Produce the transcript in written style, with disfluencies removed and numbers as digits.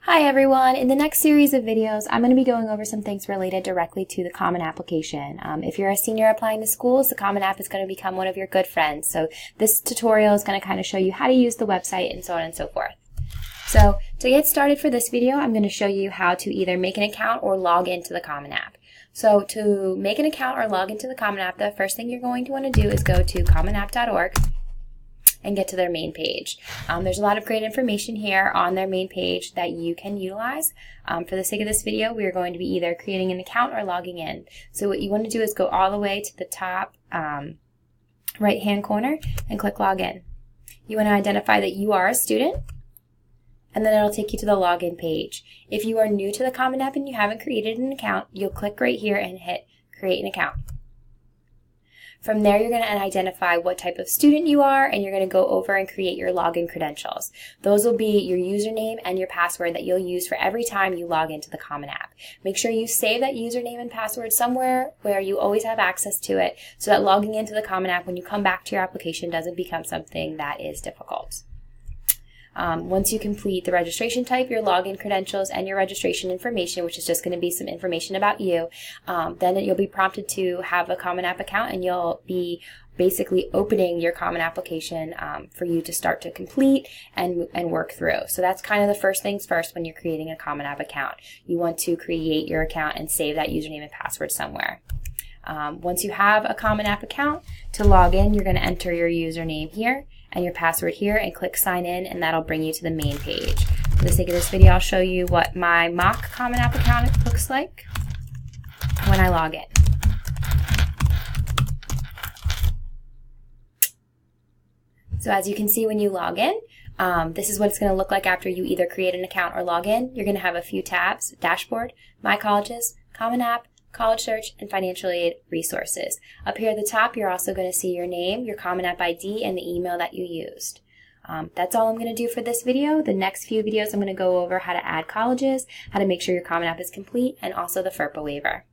Hi everyone! In the next series of videos, I'm going to be going over some things related directly to the Common Application. If you're a senior applying to schools, the Common App is going to become one of your good friends. So this tutorial is going to kind of show you how to use the website and so on and so forth. So to get started for this video, I'm going to show you how to either make an account or log into the Common App. So to make an account or log into the Common App, the first thing you're going to want to do is go to commonapp.org. and get to their main page. There's a lot of great information here on their main page that you can utilize. For the sake of this video, we are going to be either creating an account or logging in. So what you want to do is go all the way to the top right-hand corner and click Login. You want to identify that you are a student, and then it'll take you to the login page. If you are new to the Common App and you haven't created an account, you'll click right here and hit Create an Account. From there, you're going to identify what type of student you are, and you're going to go over and create your login credentials. Those will be your username and your password that you'll use for every time you log into the Common App. Make sure you save that username and password somewhere where you always have access to it, so that logging into the Common App when you come back to your application doesn't become something that is difficult. Once you complete the registration type, your login credentials, and your registration information, which is just going to be some information about you, then you'll be prompted to have a Common App account, and you'll be basically opening your Common Application for you to start to complete and work through. So that's kind of the first things first when you're creating a Common App account. You want to create your account and save that username and password somewhere. Once you have a Common App account, to log in, you're going to enter your username here and your password here and click sign in, and that'll bring you to the main page. For the sake of this video, I'll show you what my mock Common App account looks like when I log in. So as you can see when you log in, this is what it's going to look like after you either create an account or log in. You're going to have a few tabs: Dashboard, My Colleges, Common App, College Search, and Financial Aid Resources. Up here at the top, you're also going to see your name, your Common App ID, and the email that you used. That's all I'm going to do for this video. The next few videos, I'm going to go over how to add colleges, how to make sure your Common App is complete, and also the FERPA waiver.